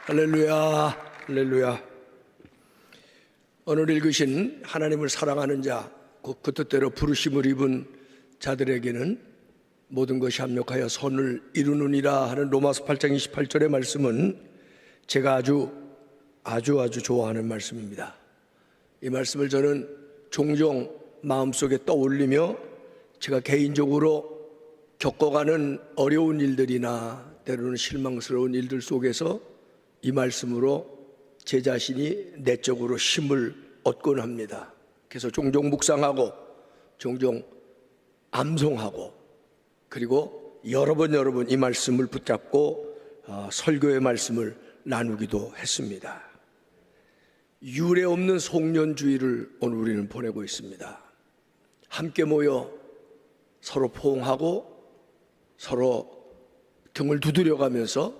할렐루야, 할렐루야. 오늘 읽으신 하나님을 사랑하는 자, 그 뜻대로 부르심을 입은 자들에게는 모든 것이 합력하여 선을 이루느니라 하는 로마서 8장 28절의 말씀은 제가 아주 좋아하는 말씀입니다. 이 말씀을 저는 종종 마음속에 떠올리며 제가 개인적으로 겪어가는 어려운 일들이나 때로는 실망스러운 일들 속에서 이 말씀으로 제 자신이 내적으로 힘을 얻곤 합니다. 그래서 종종 묵상하고 종종 암송하고 그리고 여러 번 이 말씀을 붙잡고 설교의 말씀을 나누기도 했습니다. 유례 없는 송년주의를 오늘 우리는 보내고 있습니다. 함께 모여 서로 포옹하고 서로 등을 두드려가면서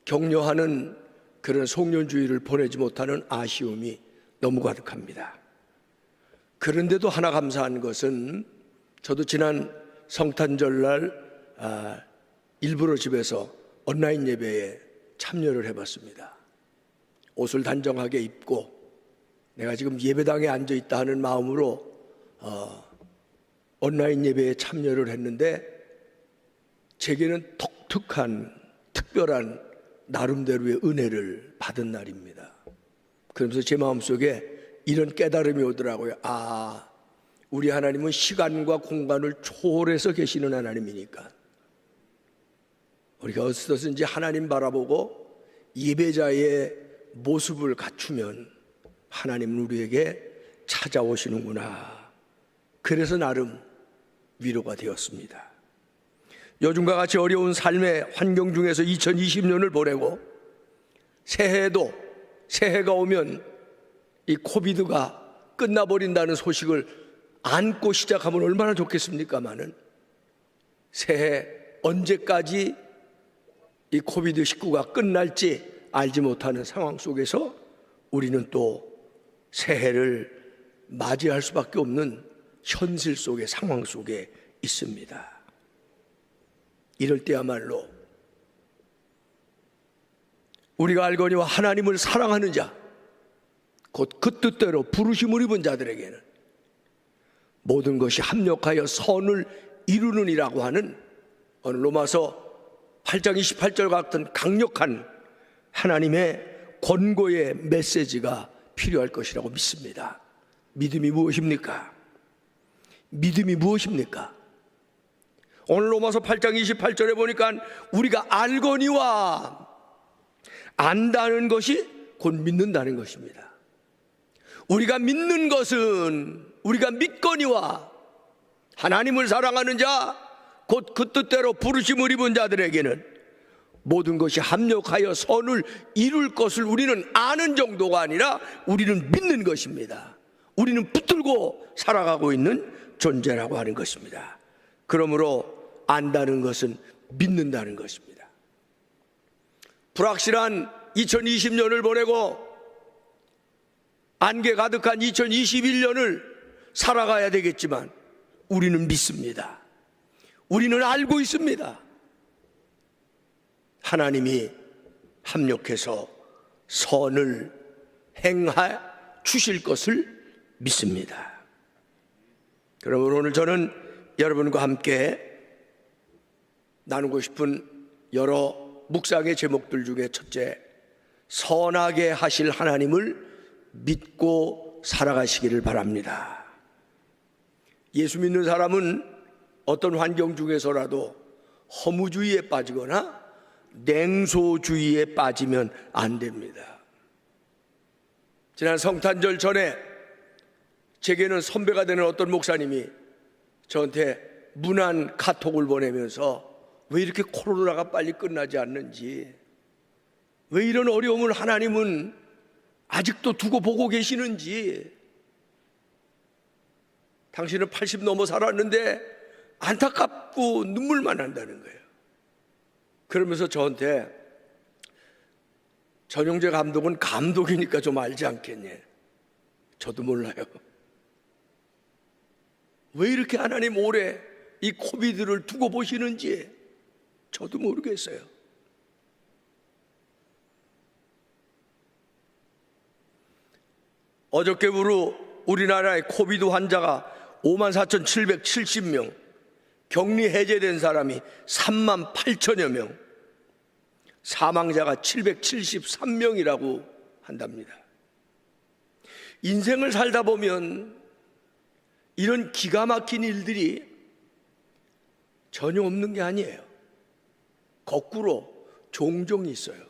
격려하는 그런 송년주의를 보내지 못하는 아쉬움이 너무 가득합니다. 그런데도 하나 감사한 것은 저도 지난 성탄절날 일부러 집에서 온라인 예배에 참여를 해봤습니다. 옷을 단정하게 입고 내가 지금 예배당에 앉아있다 하는 마음으로 온라인 예배에 참여를 했는데 제게는 독특한 특별한 나름대로의 은혜를 받은 날입니다. 그러면서 제 마음속에 이런 깨달음이 오더라고요. 우리 하나님은 시간과 공간을 초월해서 계시는 하나님이니까 우리가 어디서든지 하나님 바라보고 예배자의 모습을 갖추면 하나님은 우리에게 찾아오시는구나. 그래서 나름 위로가 되었습니다. 요즘과 같이 어려운 삶의 환경 중에서 2020년을 보내고 새해가 오면 이 코비드가 끝나버린다는 소식을 안고 시작하면 얼마나 좋겠습니까마는 새해 언제까지 이 코비드19가 끝날지 알지 못하는 상황 속에서 우리는 또 새해를 맞이할 수밖에 없는 현실 속의 상황 속에 있습니다. 이럴 때야말로 우리가 알거니와 하나님을 사랑하는 자, 곧 그 뜻대로 부르심을 입은 자들에게는 모든 것이 합력하여 선을 이루느니라고 하는 오늘 로마서 8장 28절 같은 강력한 하나님의 권고의 메시지가 필요할 것이라고 믿습니다. 믿음이 무엇입니까? 믿음이 무엇입니까? 오늘 로마서 8장 28절에 보니까 우리가 알거니와 안다는 것이 곧 믿는다는 것입니다. 우리가 믿는 것은 우리가 믿거니와 하나님을 사랑하는 자, 곧 그 뜻대로 부르심을 입은 자들에게는 모든 것이 합력하여 선을 이룰 것을 우리는 아는 정도가 아니라 우리는 믿는 것입니다. 우리는 붙들고 살아가고 있는 존재라고 하는 것입니다. 그러므로 안다는 것은 믿는다는 것입니다. 불확실한 2020년을 보내고 안개 가득한 2021년을 살아가야 되겠지만 우리는 믿습니다. 우리는 알고 있습니다. 하나님이 합력해서 선을 행하 주실 것을 믿습니다. 그러므로 오늘 저는 여러분과 함께 나누고 싶은 여러 묵상의 제목들 중에 첫째, 선하게 하실 하나님을 믿고 살아가시기를 바랍니다. 예수 믿는 사람은 어떤 환경 중에서라도 허무주의에 빠지거나 냉소주의에 빠지면 안 됩니다. 지난 성탄절 전에 제게는 선배가 되는 어떤 목사님이 저한테 문안 카톡을 보내면서 왜 이렇게 코로나가 빨리 끝나지 않는지, 왜 이런 어려움을 하나님은 아직도 두고 보고 계시는지, 당신은 80 넘어 살았는데 안타깝고 눈물만 난다는 거예요. 그러면서 저한테 전용재 감독은 감독이니까 좀 알지 않겠니? 저도 몰라요. 왜 이렇게 하나님 오래 이 코비드를 두고 보시는지 저도 모르겠어요. 어저께부로 우리나라의 코비드 환자가 54,770명, 격리 해제된 사람이 38,000여 명, 사망자가 773명이라고 한답니다. 인생을 살다 보면 이런 기가 막힌 일들이 전혀 없는 게 아니에요. 거꾸로 종종 있어요.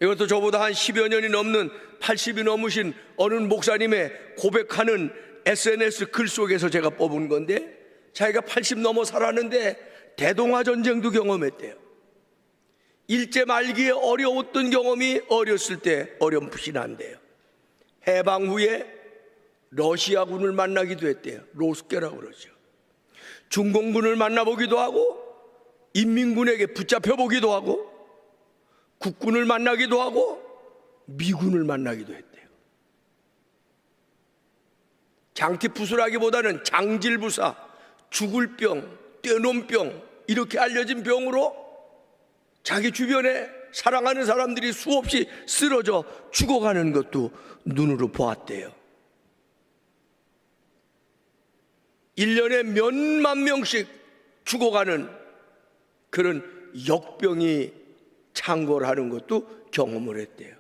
이것도 저보다 한 10여 년이 넘는 80이 넘으신 어느 목사님의 고백하는 SNS 글 속에서 제가 뽑은 건데, 자기가 80 넘어 살았는데 대동아 전쟁도 경험했대요. 일제 말기에 어려웠던 경험이 어렸을 때 어렴풋이 난대요. 해방 후에 러시아군을 만나기도 했대요. 로스케라고 그러죠. 중공군을 만나보기도 하고, 인민군에게 붙잡혀 보기도 하고, 국군을 만나기도 하고, 미군을 만나기도 했대요. 장티푸스라기보다는 장질부사, 죽을 병, 떼놈 병, 이렇게 알려진 병으로 자기 주변에 사랑하는 사람들이 수없이 쓰러져 죽어가는 것도 눈으로 보았대요. 1년에 몇만 명씩 죽어가는 그런 역병이 창궐하는 것도 경험을 했대요.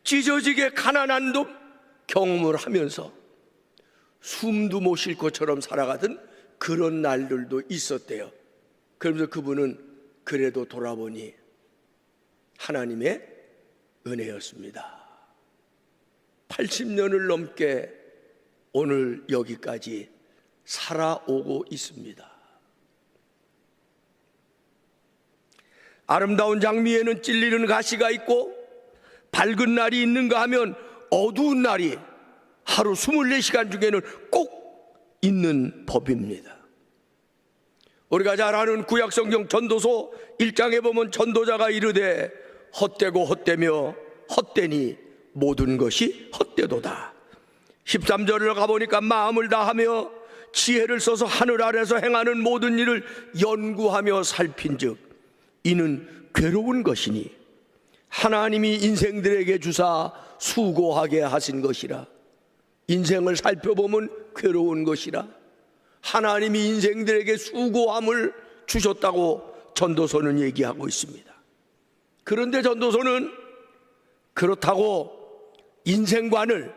찢어지게 가난한 놈 경험을 하면서 숨도 못 쉴 것처럼 살아가던 그런 날들도 있었대요. 그러면서 그분은 그래도 돌아보니 하나님의 은혜였습니다. 80년을 넘게 오늘 여기까지 살아오고 있습니다. 아름다운 장미에는 찔리는 가시가 있고, 밝은 날이 있는가 하면 어두운 날이 하루 24시간 중에는 꼭 있는 법입니다. 우리가 잘 아는 구약성경 전도서 1장에 보면 전도자가 이르되 헛되고 헛되며 헛되니 모든 것이 헛되도다. 13절을 가보니까 마음을 다하며 지혜를 써서 하늘 아래서 행하는 모든 일을 연구하며 살핀즉 이는 괴로운 것이니 하나님이 인생들에게 주사 수고하게 하신 것이라. 인생을 살펴보면 괴로운 것이라 하나님이 인생들에게 수고함을 주셨다고 전도서는 얘기하고 있습니다. 그런데 전도서는 그렇다고 인생을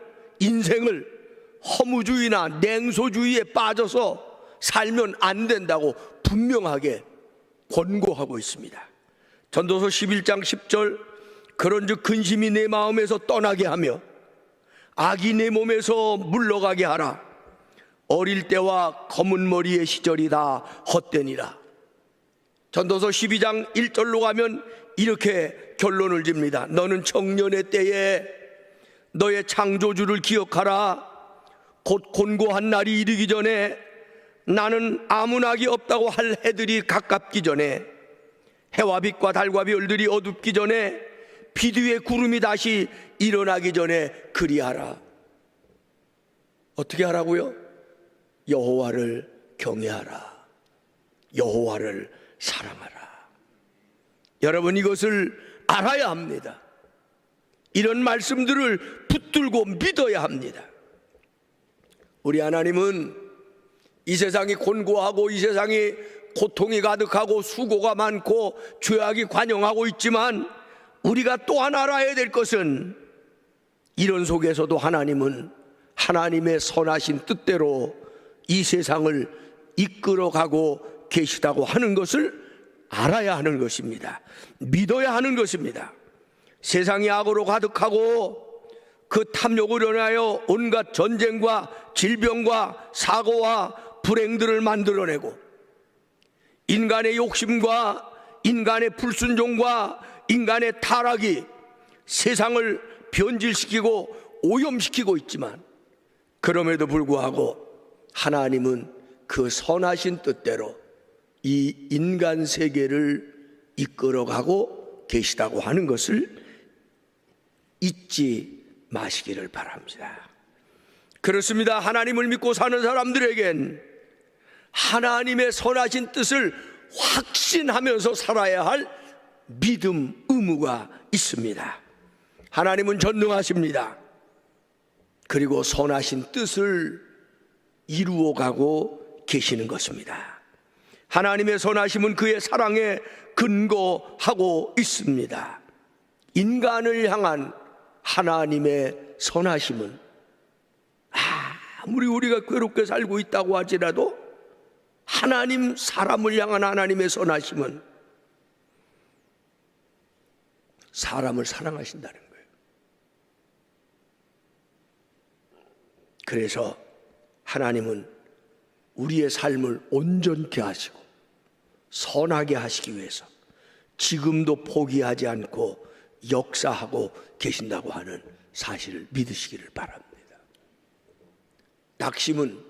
허무주의나 냉소주의에 빠져서 살면 안 된다고 분명하게 권고하고 있습니다. 전도서 11장 10절 그런즉 근심이 내 마음에서 떠나게 하며 악이 내 몸에서 물러가게 하라. 어릴 때와 검은 머리의 시절이 다 헛되니라. 전도서 12장 1절로 가면 이렇게 결론을 집니다. 너는 청년의 때에 너의 창조주를 기억하라. 곧 곤고한 날이 이르기 전에 나는 아무 낙이 없다고 할 해들이 가깝기 전에 해와 빛과 달과 별들이 어둡기 전에 비 뒤에 구름이 다시 일어나기 전에 그리하라. 어떻게 하라고요? 여호와를 경외하라. 여호와를 사랑하라. 여러분 이것을 알아야 합니다. 이런 말씀들을 붙들고 믿어야 합니다. 우리 하나님은 이 세상이 곤고하고 이 세상이 고통이 가득하고 수고가 많고 죄악이 관영하고 있지만 우리가 또한 알아야 될 것은 이런 속에서도 하나님은 하나님의 선하신 뜻대로 이 세상을 이끌어가고 계시다고 하는 것을 알아야 하는 것입니다. 믿어야 하는 것입니다. 세상이 악으로 가득하고 그 탐욕을 인하여 온갖 전쟁과 질병과 사고와 불행들을 만들어내고 인간의 욕심과 인간의 불순종과 인간의 타락이 세상을 변질시키고 오염시키고 있지만 그럼에도 불구하고 하나님은 그 선하신 뜻대로 이 인간 세계를 이끌어가고 계시다고 하는 것을 잊지 마시기를 바랍니다. 그렇습니다. 하나님을 믿고 사는 사람들에겐 하나님의 선하신 뜻을 확신하면서 살아야 할 믿음 의무가 있습니다. 하나님은 전능하십니다. 그리고 선하신 뜻을 이루어가고 계시는 것입니다. 하나님의 선하심은 그의 사랑에 근거하고 있습니다. 인간을 향한 하나님의 선하심은 아무리 우리가 괴롭게 살고 있다고 할지라도 하나님, 사람을 향한 하나님의 선하심은 사람을 사랑하신다는 거예요. 그래서 하나님은 우리의 삶을 온전케 하시고 선하게 하시기 위해서 지금도 포기하지 않고 역사하고 계신다고 하는 사실을 믿으시기를 바랍니다. 낙심은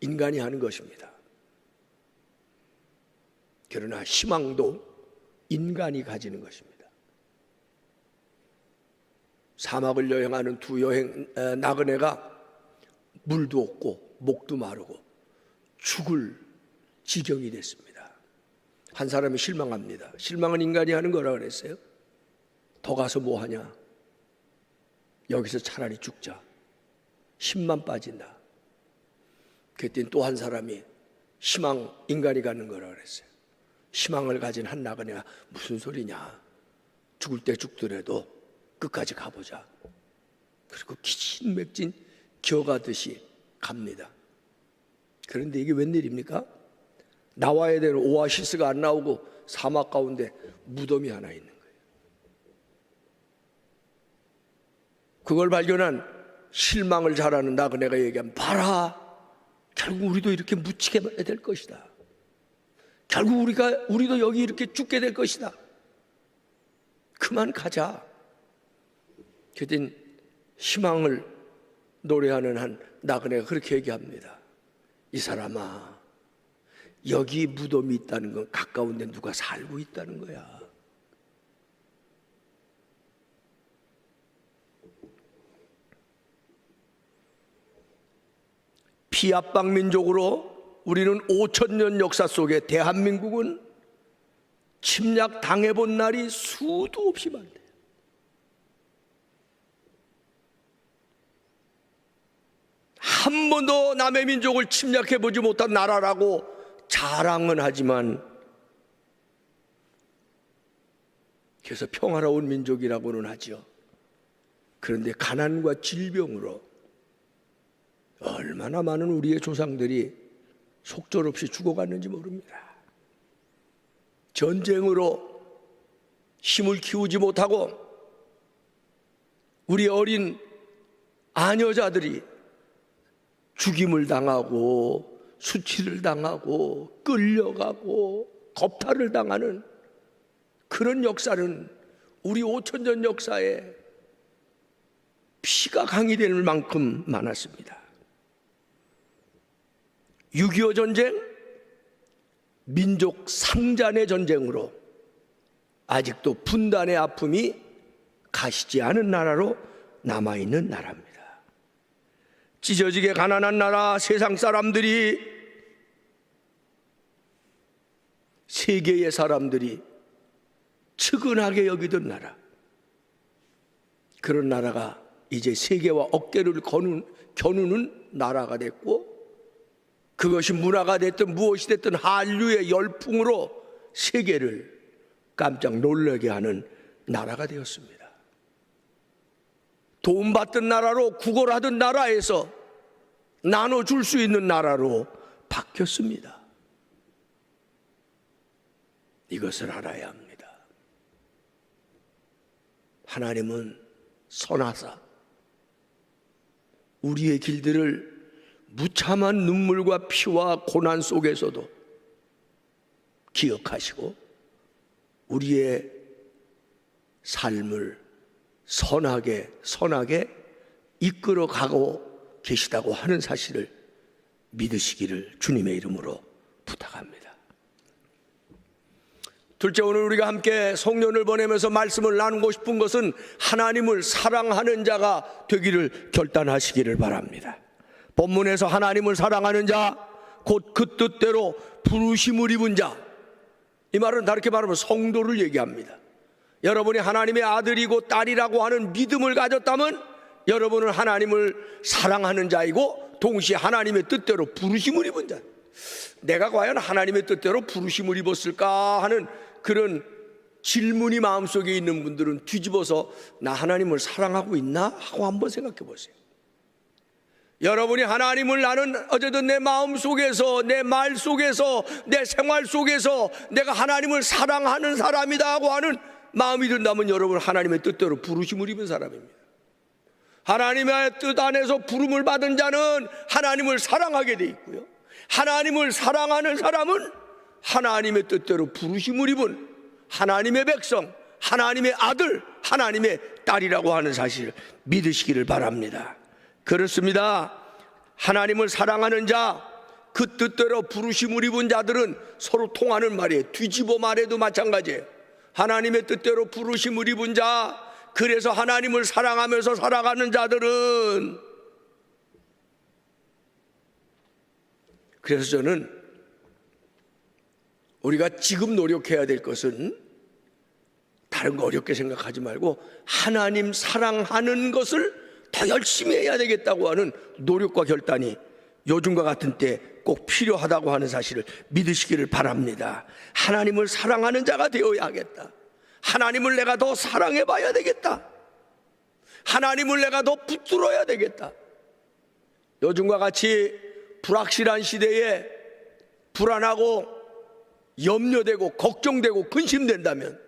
인간이 하는 것입니다. 그러나 희망도 인간이 가지는 것입니다. 사막을 여행하는 두 나그네가 물도 없고 목도 마르고 죽을 지경이 됐습니다. 한 사람이 실망합니다. 실망은 인간이 하는 거라 그랬어요. 더 가서 뭐 하냐? 여기서 차라리 죽자. 힘만 빠진다. 그랬더니 또 한 사람이 희망, 인간이 갖는 거라 그랬어요. 희망을 가진 한 나그네가 무슨 소리냐? 죽을 때 죽더라도 끝까지 가보자. 그리고 기진맥진 기어가듯이 갑니다. 그런데 이게 웬일입니까? 나와야 되는 오아시스가 안 나오고 사막 가운데 무덤이 하나 있는 거예요. 그걸 발견한 실망을 잘하는 나그네가 얘기하면, 봐라, 결국 우리도 이렇게 묻히게 될 것이다. 결국 우리도 여기 이렇게 죽게 될 것이다. 그만 가자. 그랬더니 희망을 노래하는 한 나그네가 그렇게 얘기합니다. 이 사람아, 여기 무덤이 있다는 건 가까운 데 누가 살고 있다는 거야. 피압방 민족으로 우리는 5,000년 역사 속에 대한민국은 침략 당해본 날이 수도 없이 많대요. 한 번도 남의 민족을 침략해보지 못한 나라라고 자랑은 하지만, 그래서 평화로운 민족이라고는 하죠. 그런데 가난과 질병으로 얼마나 많은 우리의 조상들이 속절없이 죽어갔는지 모릅니다. 전쟁으로 힘을 키우지 못하고 우리 어린 아녀자들이 죽임을 당하고 수치를 당하고 끌려가고 겁탈을 당하는 그런 역사는 우리 5,000년 역사에 피가 강의될 만큼 많았습니다. 6.25 전쟁, 민족 상잔의 전쟁으로 아직도 분단의 아픔이 가시지 않은 나라로 남아있는 나라입니다. 찢어지게 가난한 나라, 세상 사람들이, 세계의 사람들이 측은하게 여기던 나라, 그런 나라가 이제 세계와 어깨를 겨누는 나라가 됐고, 그것이 문화가 됐든 무엇이 됐든 한류의 열풍으로 세계를 깜짝 놀라게 하는 나라가 되었습니다. 도움받던 나라로, 구걸하던 나라에서 나눠줄 수 있는 나라로 바뀌었습니다. 이것을 알아야 합니다. 하나님은 선하사 우리의 길들을 무참한 눈물과 피와 고난 속에서도 기억하시고 우리의 삶을 선하게 이끌어가고 계시다고 하는 사실을 믿으시기를 주님의 이름으로 부탁합니다. 둘째, 오늘 우리가 함께 송년을 보내면서 말씀을 나누고 싶은 것은 하나님을 사랑하는 자가 되기를 결단하시기를 바랍니다. 본문에서 하나님을 사랑하는 자, 곧 그 뜻대로 부르심을 입은 자, 이 말은 다르게 말하면 성도를 얘기합니다. 여러분이 하나님의 아들이고 딸이라고 하는 믿음을 가졌다면 여러분은 하나님을 사랑하는 자이고 동시에 하나님의 뜻대로 부르심을 입은 자. 내가 과연 하나님의 뜻대로 부르심을 입었을까 하는 그런 질문이 마음속에 있는 분들은 뒤집어서 나 하나님을 사랑하고 있나? 하고 한번 생각해 보세요. 여러분이 하나님을 나는 어쨌든 내 마음 속에서, 내 말 속에서, 내 생활 속에서 내가 하나님을 사랑하는 사람이다 하고 하는 마음이 든다면 여러분 하나님의 뜻대로 부르심을 입은 사람입니다. 하나님의 뜻 안에서 부름을 받은 자는 하나님을 사랑하게 돼 있고요, 하나님을 사랑하는 사람은 하나님의 뜻대로 부르심을 입은 하나님의 백성, 하나님의 아들, 하나님의 딸이라고 하는 사실을 믿으시기를 바랍니다. 그렇습니다. 하나님을 사랑하는 자, 그 뜻대로 부르심을 입은 자들은 서로 통하는 말이에요. 뒤집어 말해도 마찬가지예요. 하나님의 뜻대로 부르심을 입은 자, 그래서 하나님을 사랑하면서 살아가는 자들은, 그래서 저는 우리가 지금 노력해야 될 것은 다른 거 어렵게 생각하지 말고 하나님 사랑하는 것을 더 열심히 해야 되겠다고 하는 노력과 결단이 요즘과 같은 때 꼭 필요하다고 하는 사실을 믿으시기를 바랍니다. 하나님을 사랑하는 자가 되어야 하겠다. 하나님을 내가 더 사랑해 봐야 되겠다. 하나님을 내가 더 붙들어야 되겠다. 요즘과 같이 불확실한 시대에 불안하고 염려되고 걱정되고 근심된다면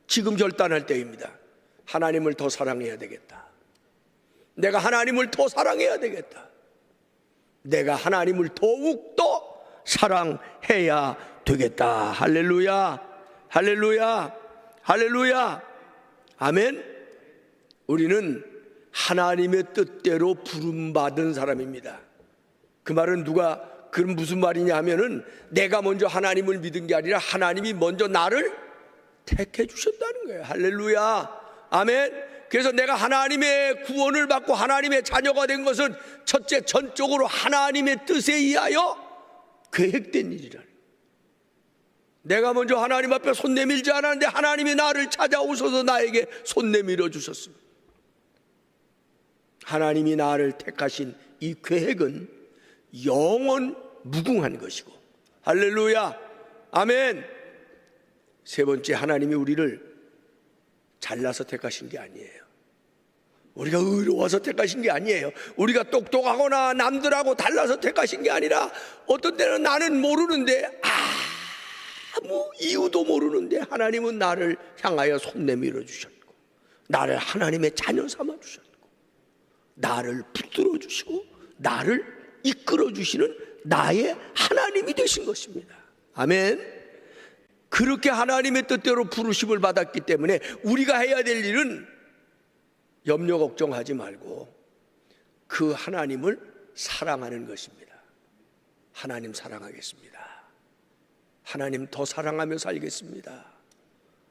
지금 결단할 때입니다. 하나님을 더 사랑해야 되겠다. 내가 하나님을 더 사랑해야 되겠다. 내가 하나님을 더욱더 사랑해야 되겠다. 할렐루야, 할렐루야, 할렐루야, 아멘. 우리는 하나님의 뜻대로 부름받은 사람입니다. 그 말은 그건 무슨 말이냐 하면은 내가 먼저 하나님을 믿은 게 아니라 하나님이 먼저 나를 택해 주셨다는 거예요. 할렐루야, 아멘. 그래서 내가 하나님의 구원을 받고 하나님의 자녀가 된 것은 첫째, 전적으로 하나님의 뜻에 의하여 계획된 일이라는 거예요. 내가 먼저 하나님 앞에 손 내밀지 않았는데 하나님이 나를 찾아오셔서 나에게 손 내밀어 주셨습니다. 하나님이 나를 택하신 이 계획은 영원 무궁한 것이고, 할렐루야, 아멘. 세 번째, 하나님이 우리를 잘나서 택하신 게 아니에요. 우리가 의로워서 택하신 게 아니에요. 우리가 똑똑하거나 남들하고 달라서 택하신 게 아니라 어떤 때는 나는 모르는데, 아무 이유도 모르는데 하나님은 나를 향하여 손 내밀어 주셨고, 나를 하나님의 자녀 삼아 주셨고, 나를 붙들어 주시고 나를 이끌어 주시는 나의 하나님이 되신 것입니다. 아멘. 그렇게 하나님의 뜻대로 부르심을 받았기 때문에 우리가 해야 될 일은 염려 걱정하지 말고 그 하나님을 사랑하는 것입니다. 하나님 사랑하겠습니다. 하나님 더 사랑하며 살겠습니다.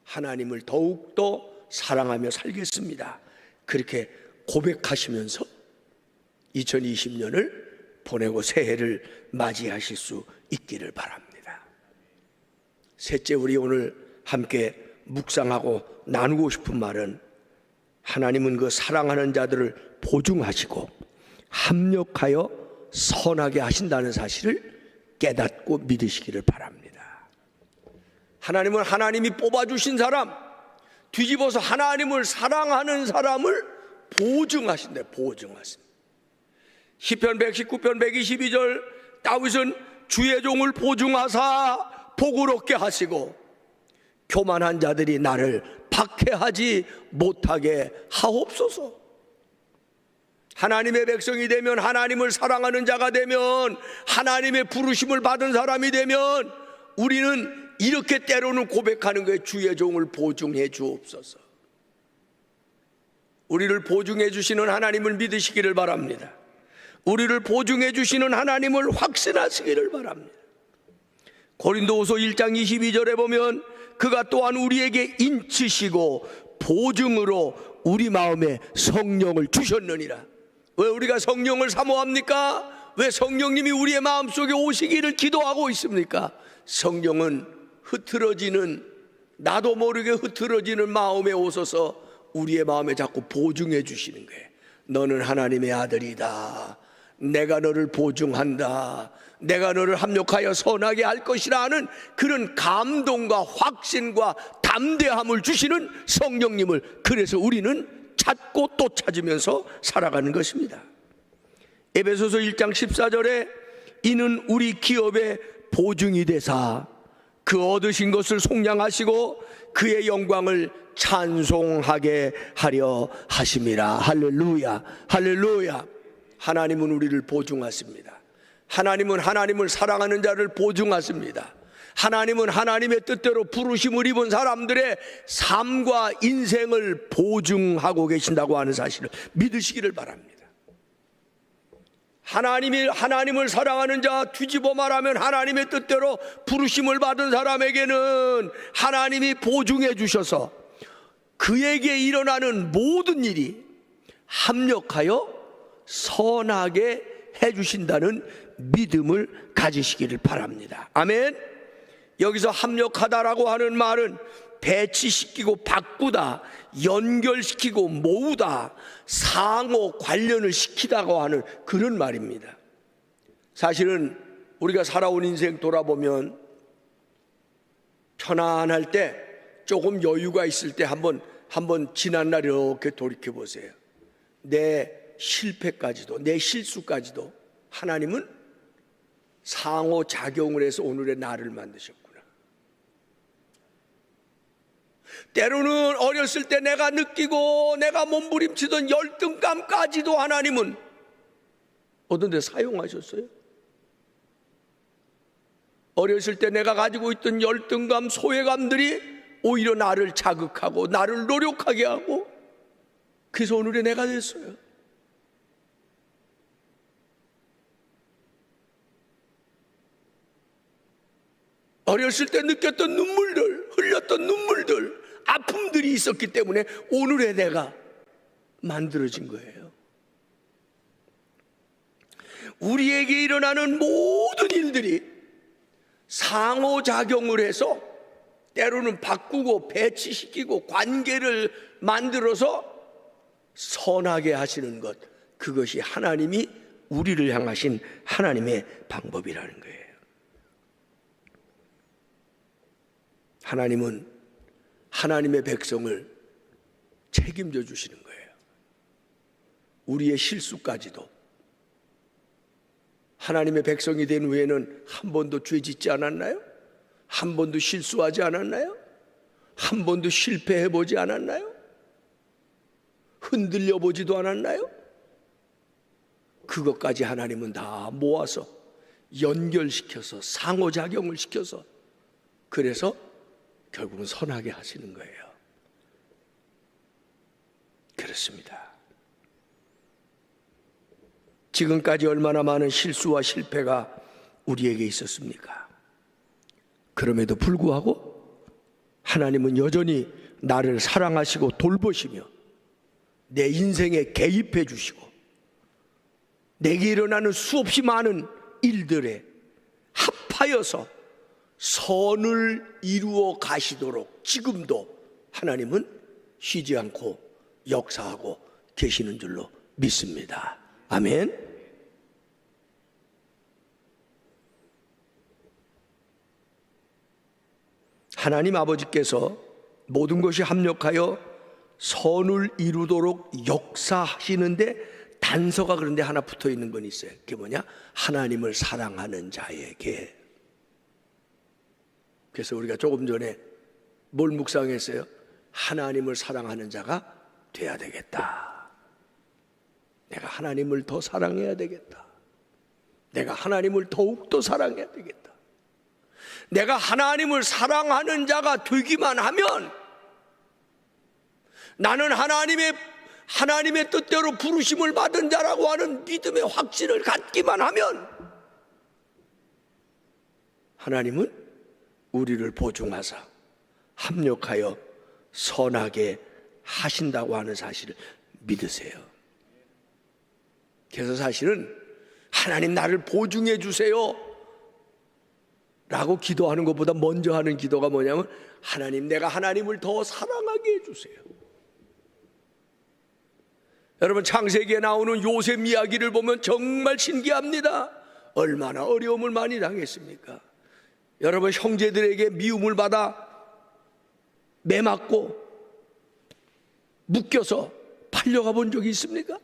하나님을 더욱더 사랑하며 살겠습니다. 그렇게 고백하시면서 2020년을 보내고 새해를 맞이하실 수 있기를 바랍니다. 셋째, 우리 오늘 함께 묵상하고 나누고 싶은 말은 하나님은 그 사랑하는 자들을 보증하시고 합력하여 선하게 하신다는 사실을 깨닫고 믿으시기를 바랍니다. 하나님은 하나님이 뽑아주신 사람, 뒤집어서 하나님을 사랑하는 사람을 보증하신다. 보증하신다. 시편 119편 122절 다윗은 주의 종을 보증하사 복을 얻게 하시고 교만한 자들이 나를 박해하지 못하게 하옵소서. 하나님의 백성이 되면, 하나님을 사랑하는 자가 되면, 하나님의 부르심을 받은 사람이 되면 우리는 이렇게 때로는 고백하는 거예요. 주의 종을 보증해 주옵소서. 우리를 보증해 주시는 하나님을 믿으시기를 바랍니다. 우리를 보증해 주시는 하나님을 확신하시기를 바랍니다. 고린도후서 1장 22절에 보면 그가 또한 우리에게 인치시고 보증으로 우리 마음에 성령을 주셨느니라. 왜 우리가 성령을 사모합니까? 왜 성령님이 우리의 마음속에 오시기를 기도하고 있습니까? 성령은 흐트러지는 나도 모르게 흐트러지는 마음에 오셔서 우리의 마음에 자꾸 보증해 주시는 거예요. 너는 하나님의 아들이다. 내가 너를 보증한다. 내가 너를 합력하여 선하게 할 것이라 하는 그런 감동과 확신과 담대함을 주시는 성령님을, 그래서 우리는 찾고 또 찾으면서 살아가는 것입니다. 에베소서 1장 14절에 이는 우리 기업의 보증이 되사 그 얻으신 것을 속량하시고 그의 영광을 찬송하게 하려 하심이라. 할렐루야, 할렐루야. 하나님은 우리를 보증하십니다. 하나님은 하나님을 사랑하는 자를 보증하십니다. 하나님은 하나님의 뜻대로 부르심을 입은 사람들의 삶과 인생을 보증하고 계신다고 하는 사실을 믿으시기를 바랍니다. 하나님을 사랑하는 자, 뒤집어 말하면 하나님의 뜻대로 부르심을 받은 사람에게는 하나님이 보증해 주셔서 그에게 일어나는 모든 일이 합력하여 선하게 해주신다는 믿음을 가지시기를 바랍니다. 아멘. 여기서 합력하다라고 하는 말은 배치시키고 바꾸다, 연결시키고 모으다, 상호 관련을 시키다고 하는 그런 말입니다. 사실은 우리가 살아온 인생 돌아보면 편안할 때, 조금 여유가 있을 때 한번 지난 날 이렇게 돌이켜 보세요. 내 실패까지도, 내 실수까지도 하나님은 상호작용을 해서 오늘의 나를 만드셨구나. 때로는 어렸을 때 내가 느끼고 내가 몸부림치던 열등감까지도 하나님은 어떤 데 사용하셨어요. 어렸을 때 내가 가지고 있던 열등감, 소외감들이 오히려 나를 자극하고 나를 노력하게 하고, 그래서 오늘의 내가 됐어요. 어렸을 때 느꼈던 눈물들, 흘렸던 눈물들, 아픔들이 있었기 때문에 오늘의 내가 만들어진 거예요. 우리에게 일어나는 모든 일들이 상호작용을 해서 때로는 바꾸고 배치시키고 관계를 만들어서 선하게 하시는 것, 그것이 하나님이 우리를 향하신 하나님의 방법이라는 거예요. 하나님은 하나님의 백성을 책임져 주시는 거예요. 우리의 실수까지도. 하나님의 백성이 된 후에는 한 번도 죄 짓지 않았나요? 한 번도 실수하지 않았나요? 한 번도 실패해 보지 않았나요? 흔들려 보지도 않았나요? 그것까지 하나님은 다 모아서 연결시켜서 상호작용을 시켜서, 그래서 결국은 선하게 하시는 거예요. 그렇습니다. 지금까지 얼마나 많은 실수와 실패가 우리에게 있었습니까? 그럼에도 불구하고 하나님은 여전히 나를 사랑하시고 돌보시며 내 인생에 개입해 주시고 내게 일어나는 수없이 많은 일들에 합하여서 선을 이루어 가시도록 지금도 하나님은 쉬지 않고 역사하고 계시는 줄로 믿습니다. 아멘. 하나님 아버지께서 모든 것이 합력하여 선을 이루도록 역사하시는데 단서가 그런데 하나 붙어 있는 건 있어요. 그게 뭐냐? 하나님을 사랑하는 자에게. 그래서 우리가 조금 전에 뭘 묵상했어요? 하나님을 사랑하는 자가 돼야 되겠다. 내가 하나님을 더 사랑해야 되겠다. 내가 하나님을 더욱더 사랑해야 되겠다. 내가 하나님을 사랑하는 자가 되기만 하면, 나는 하나님의 뜻대로 부르심을 받은 자라고 하는 믿음의 확신을 갖기만 하면, 하나님은 우리를 보증하사 합력하여 선하게 하신다고 하는 사실을 믿으세요. 그래서 사실은 하나님 나를 보증해 주세요 라고 기도하는 것보다 먼저 하는 기도가 뭐냐면, 하나님, 내가 하나님을 더 사랑하게 해주세요. 여러분, 창세기에 나오는 요셉 이야기를 보면 정말 신기합니다. 얼마나 어려움을 많이 당했습니까? 여러분, 형제들에게 미움을 받아 매맞고 묶여서 팔려가 본 적이 있습니까?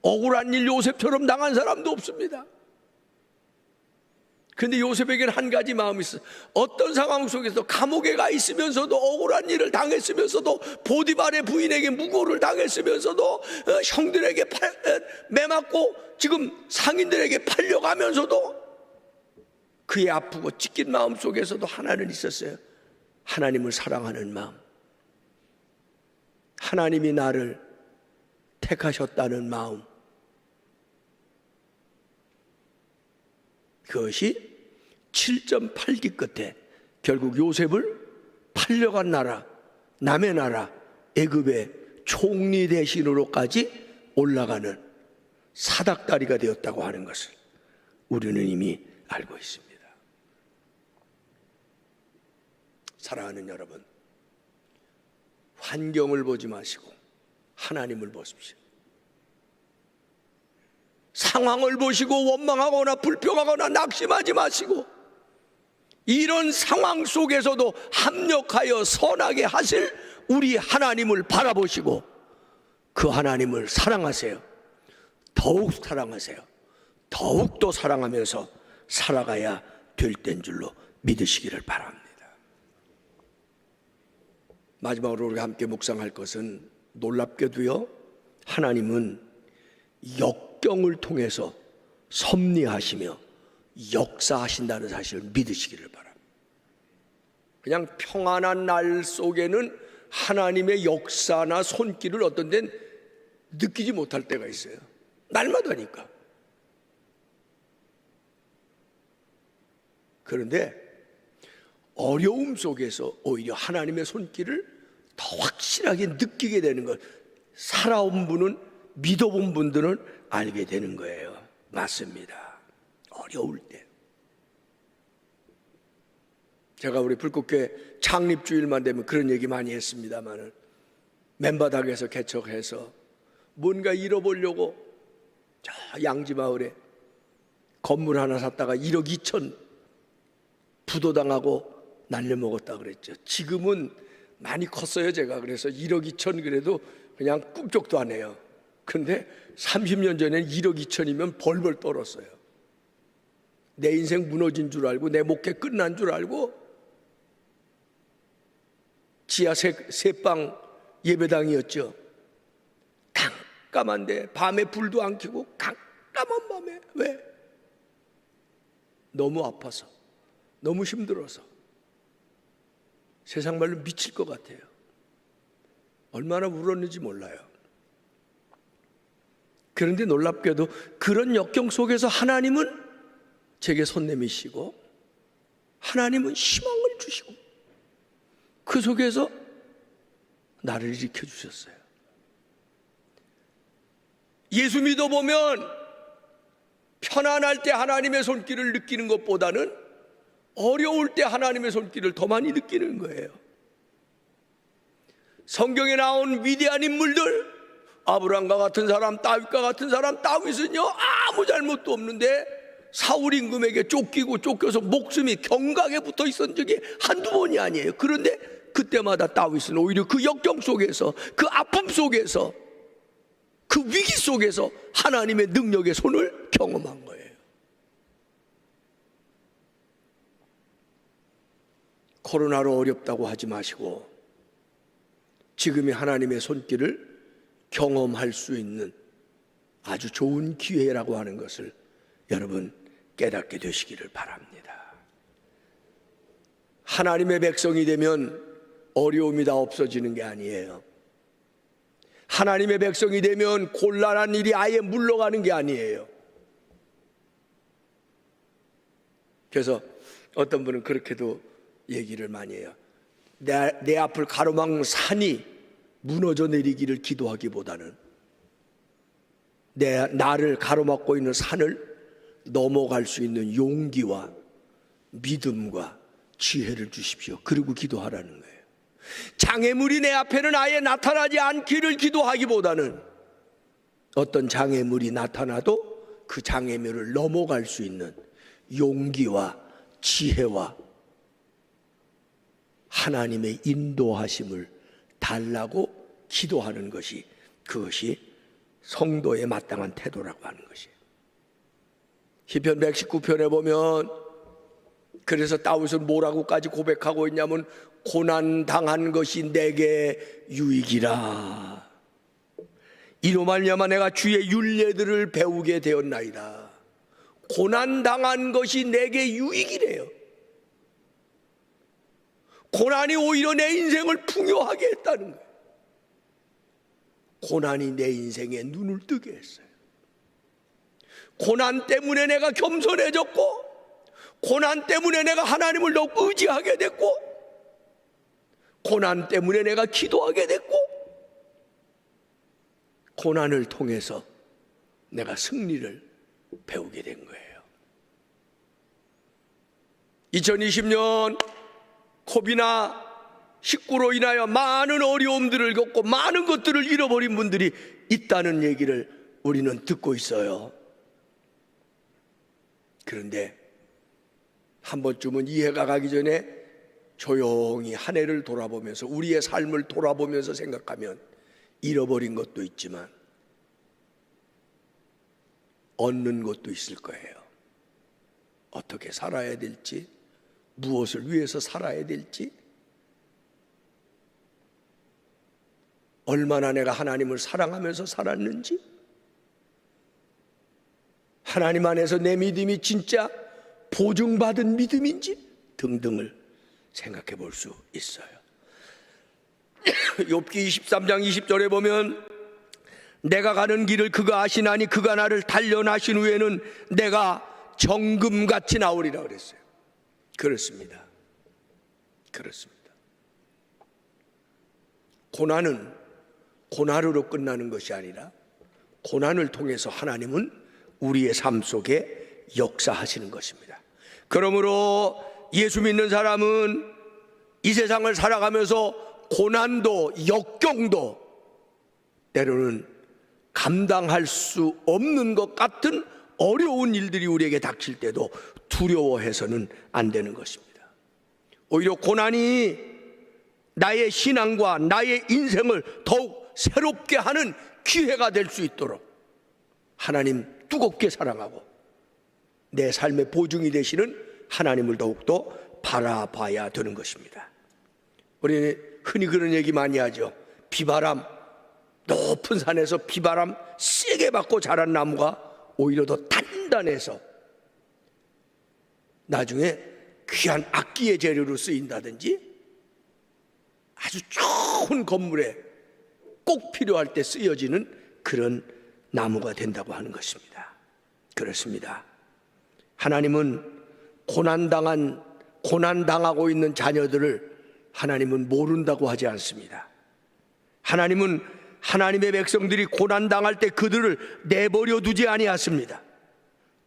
억울한 일 요셉처럼 당한 사람도 없습니다. 그런데 요셉에게는 한 가지 마음이 있어요. 어떤 상황 속에서 감옥에 가 있으면서도, 억울한 일을 당했으면서도, 보디발의 부인에게 무고를 당했으면서도, 형들에게 매맞고 지금 상인들에게 팔려가면서도 그의 아프고 찢긴 마음 속에서도 하나는 있었어요. 하나님을 사랑하는 마음, 하나님이 나를 택하셨다는 마음. 그것이 7.8기 끝에 결국 요셉을 팔려간 나라, 남의 나라 애굽의 총리 대신으로까지 올라가는 사닥다리가 되었다고 하는 것을 우리는 이미 알고 있습니다. 사랑하는 여러분, 환경을 보지 마시고 하나님을 보십시오. 상황을 보시고 원망하거나 불평하거나 낙심하지 마시고, 이런 상황 속에서도 합력하여 선하게 하실 우리 하나님을 바라보시고 그 하나님을 사랑하세요. 더욱 사랑하세요. 더욱더 사랑하면서 살아가야 될 때인 줄로 믿으시기를 바랍니다. 마지막으로 우리가 함께 묵상할 것은, 놀랍게도요, 하나님은 역경을 통해서 섭리하시며 역사하신다는 사실을 믿으시기를 바랍니다. 그냥 평안한 날 속에는 하나님의 역사나 손길을 어떤 데는 느끼지 못할 때가 있어요. 날마다니까. 그런데 어려움 속에서 오히려 하나님의 손길을 더 확실하게 느끼게 되는 것, 살아온 분은, 믿어본 분들은 알게 되는 거예요. 맞습니다. 어려울 때. 제가 우리 불국교회 창립주일만 되면 그런 얘기 많이 했습니다만은, 맨바닥에서 개척해서 뭔가 잃어보려고 저 양지마을에 건물 하나 샀다가 1억 2천 부도당하고 날려먹었다 그랬죠. 지금은 많이 컸어요, 제가. 그래서 1억 2천 그래도 그냥 꿈쩍도 안 해요. 근데 30년 전에는 1억 2천이면 벌벌 떨었어요. 내 인생 무너진 줄 알고, 내 목회 끝난 줄 알고, 지하 세방 예배당이었죠. 깜깜한데 밤에 불도 안 켜고, 깜깜한 밤에. 왜? 너무 아파서, 너무 힘들어서. 세상 말로 미칠 것 같아요. 얼마나 울었는지 몰라요. 그런데 놀랍게도 그런 역경 속에서 하나님은 제게 손 내미시고, 하나님은 희망을 주시고, 그 속에서 나를 일으켜 주셨어요. 예수 믿어보면 편안할 때 하나님의 손길을 느끼는 것보다는 어려울 때 하나님의 손길을 더 많이 느끼는 거예요. 성경에 나온 위대한 인물들, 아브라함과 같은 사람, 다윗과 같은 사람, 다윗은요 아무 잘못도 없는데 사울 임금에게 쫓겨서 목숨이 경각에 붙어 있었던 적이 한두 번이 아니에요. 그런데 그때마다 다윗은 오히려 그 역경 속에서, 그 아픔 속에서, 그 위기 속에서 하나님의 능력의 손을 경험한 거예요. 코로나로 어렵다고 하지 마시고 지금의 하나님의 손길을 경험할 수 있는 아주 좋은 기회라고 하는 것을 여러분 깨닫게 되시기를 바랍니다. 하나님의 백성이 되면 어려움이 다 없어지는 게 아니에요. 하나님의 백성이 되면 곤란한 일이 아예 물러가는 게 아니에요. 그래서 어떤 분은 그렇게도 얘기를 많이 해요. 내 앞을 가로막는 산이 무너져 내리기를 기도하기보다는 나를 가로막고 있는 산을 넘어갈 수 있는 용기와 믿음과 지혜를 주십시오. 그리고 기도하라는 거예요. 장애물이 내 앞에는 아예 나타나지 않기를 기도하기보다는 어떤 장애물이 나타나도 그 장애물을 넘어갈 수 있는 용기와 지혜와 하나님의 인도하심을 달라고 기도하는 것이, 그것이 성도의 마땅한 태도라고 하는 것이에요. 시편 119편에 보면, 그래서 다윗은 뭐라고까지 고백하고 있냐면, 고난당한 것이 내게 유익이라. 이로 말미암아 내가 주의 율례들을 배우게 되었나이다. 고난당한 것이 내게 유익이래요. 고난이 오히려 내 인생을 풍요하게 했다는 거예요. 고난이 내 인생에 눈을 뜨게 했어요. 고난 때문에 내가 겸손해졌고, 고난 때문에 내가 하나님을 더욱 의지하게 됐고, 고난 때문에 내가 기도하게 됐고, 고난을 통해서 내가 승리를 배우게 된 거예요. 2020년 코비나19로 인하여 많은 어려움들을 겪고 많은 것들을 잃어버린 분들이 있다는 얘기를 우리는 듣고 있어요. 그런데 한 번쯤은 이해가 가기 전에 조용히 한 해를 돌아보면서, 우리의 삶을 돌아보면서 생각하면 잃어버린 것도 있지만 얻는 것도 있을 거예요. 어떻게 살아야 될지, 무엇을 위해서 살아야 될지, 얼마나 내가 하나님을 사랑하면서 살았는지, 하나님 안에서 내 믿음이 진짜 보증받은 믿음인지 등등을 생각해 볼 수 있어요. 욥기 23장 20절에 보면, 내가 가는 길을 그가 아시나니 그가 나를 단련하신 후에는 내가 정금같이 나오리라 그랬어요. 그렇습니다. 그렇습니다. 고난은 고난으로 끝나는 것이 아니라 고난을 통해서 하나님은 우리의 삶 속에 역사하시는 것입니다. 그러므로 예수 믿는 사람은 이 세상을 살아가면서 고난도 역경도 때로는 감당할 수 없는 것 같은 어려운 일들이 우리에게 닥칠 때도 두려워해서는 안 되는 것입니다. 오히려 고난이 나의 신앙과 나의 인생을 더욱 새롭게 하는 기회가 될 수 있도록 하나님 뜨겁게 사랑하고 내 삶의 보증이 되시는 하나님을 더욱더 바라봐야 되는 것입니다. 우리는 흔히 그런 얘기 많이 하죠. 비바람, 높은 산에서 비바람 세게 받고 자란 나무가 오히려 더 단단해서 나중에 귀한 악기의 재료로 쓰인다든지, 아주 좋은 건물에 꼭 필요할 때 쓰여지는 그런 나무가 된다고 하는 것입니다. 그렇습니다. 하나님은 고난당하고 있는 자녀들을 하나님은 모른다고 하지 않습니다. 하나님은 하나님의 백성들이 고난당할 때 그들을 내버려 두지 아니하십니다.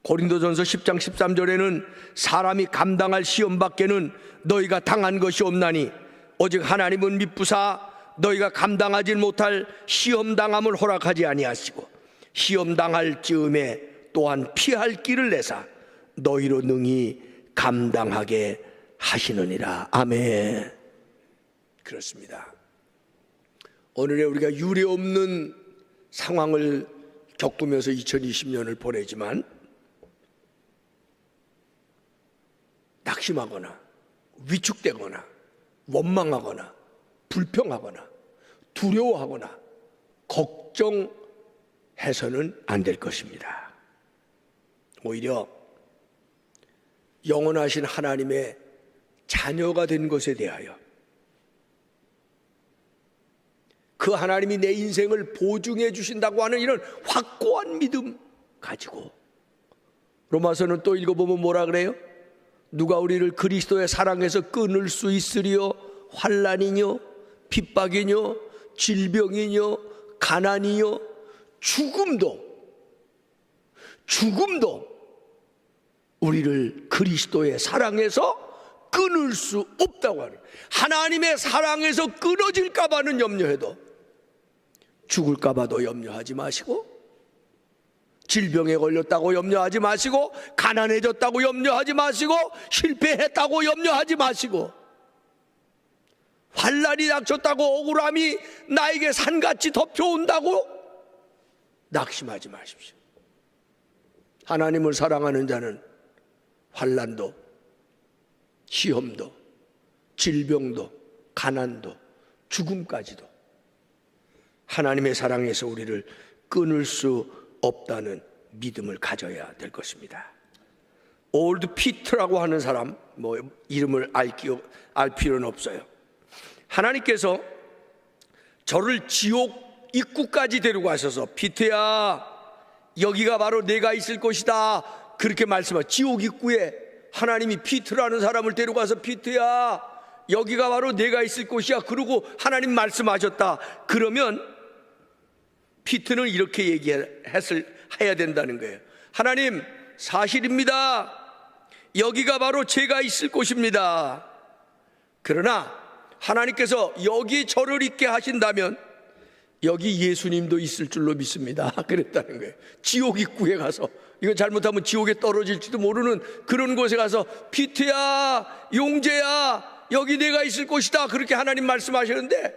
고린도전서 10장 13절에는 사람이 감당할 시험 밖에는 너희가 당한 것이 없나니 오직 하나님은 미쁘사 너희가 감당하지 못할 시험 당함을 허락하지 아니하시고 시험 당할 즈음에 또한 피할 길을 내사 너희로 능히 감당하게 하시느니라. 아멘. 그렇습니다. 오늘에 우리가 유례없는 상황을 겪으면서 2020년을 보내지만 낙심하거나 위축되거나 원망하거나 불평하거나 두려워하거나 걱정해서는 안 될 것입니다. 오히려 영원하신 하나님의 자녀가 된 것에 대하여 그 하나님이 내 인생을 보증해 주신다고 하는 이런 확고한 믿음 가지고, 로마서는 또 읽어보면 뭐라 그래요? 누가 우리를 그리스도의 사랑에서 끊을 수 있으리요? 환난이뇨, 핍박이뇨, 질병이뇨, 가난이뇨, 죽음도 우리를 그리스도의 사랑에서 끊을 수 없다고 하는, 하나님의 사랑에서 끊어질까 봐는 염려해도 죽을까 봐도 염려하지 마시고, 질병에 걸렸다고 염려하지 마시고, 가난해졌다고 염려하지 마시고, 실패했다고 염려하지 마시고, 환난이 닥쳤다고 억울함이 나에게 산같이 덮여온다고 낙심하지 마십시오. 하나님을 사랑하는 자는 환난도, 시험도, 질병도, 가난도, 죽음까지도 하나님의 사랑에서 우리를 끊을 수 없다는 믿음을 가져야 될 것입니다. 올드 피트라고 하는 사람, 이름을 알 필요는 없어요. 하나님께서 저를 지옥 입구까지 데려가셔서, 피트야, 여기가 바로 내가 있을 곳이다, 그렇게 말씀하시고, 지옥 입구에 하나님이 피트라는 사람을 데려가서, 피트야, 여기가 바로 내가 있을 곳이야, 그러고 하나님 말씀하셨다. 그러면 피트는 이렇게 해야 된다는 거예요. 하나님, 사실입니다. 여기가 바로 제가 있을 곳입니다. 그러나 하나님께서 여기 저를 있게 하신다면 여기 예수님도 있을 줄로 믿습니다, 그랬다는 거예요. 지옥 입구에 가서, 이거 잘못하면 지옥에 떨어질지도 모르는 그런 곳에 가서, 피트야, 용재야, 여기 내가 있을 곳이다, 그렇게 하나님 말씀하시는데,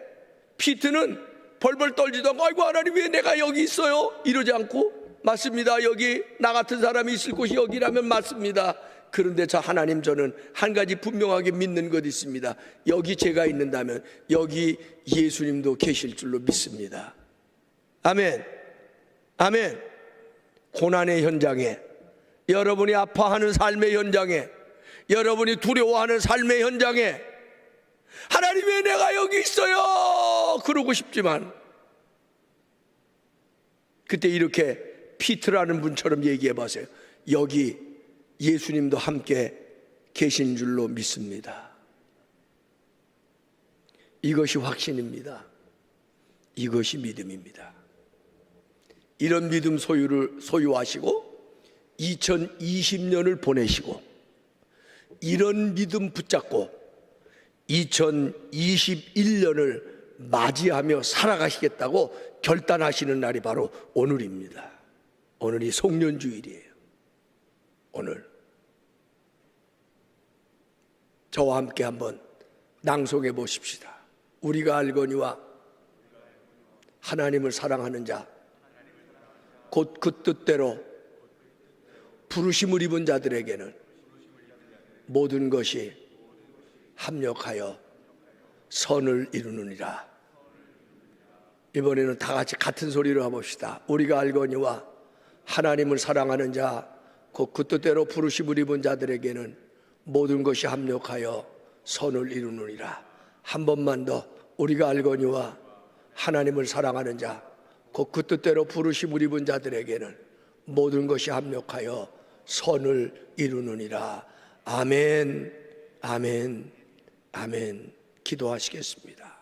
피트는 벌벌 떨지도 않고, 아이고 하나님 왜 내가 여기 있어요? 이러지 않고, 맞습니다, 여기 나 같은 사람이 있을 곳이 여기라면 맞습니다. 그런데 하나님, 저는 한 가지 분명하게 믿는 것 있습니다. 여기 제가 있는다면 여기 예수님도 계실 줄로 믿습니다. 아멘, 아멘. 고난의 현장에, 여러분이 아파하는 삶의 현장에, 여러분이 두려워하는 삶의 현장에, 하나님 왜 내가 여기 있어요? 그러고 싶지만, 그때 이렇게 피트라는 분처럼 얘기해 보세요. 여기 예수님도 함께 계신 줄로 믿습니다. 이것이 확신입니다. 이것이 믿음입니다. 이런 믿음 소유하시고 2020년을 보내시고, 이런 믿음 붙잡고 2021년을 맞이하며 살아가시겠다고 결단하시는 날이 바로 오늘입니다. 오늘이 송년주일이에요. 오늘 저와 함께 한번 낭송해 보십시다. 우리가 알거니와 하나님을 사랑하는 자, 곧 그 뜻대로 부르심을 입은 자들에게는 모든 것이 합력하여 선을 이루느니라. 이번에는 다 같이 같은 소리로 해봅시다. 우리가 알거니와 하나님을 사랑하는 자, 곧 그 뜻대로 부르심을 입은 자들에게는 모든 것이 합력하여 선을 이루느니라. 한 번만 더. 우리가 알거니와 하나님을 사랑하는 자, 곧 그 뜻대로 부르심을 입은 자들에게는 모든 것이 합력하여 선을 이루느니라. 아멘, 아멘, 아멘. 기도하시겠습니다.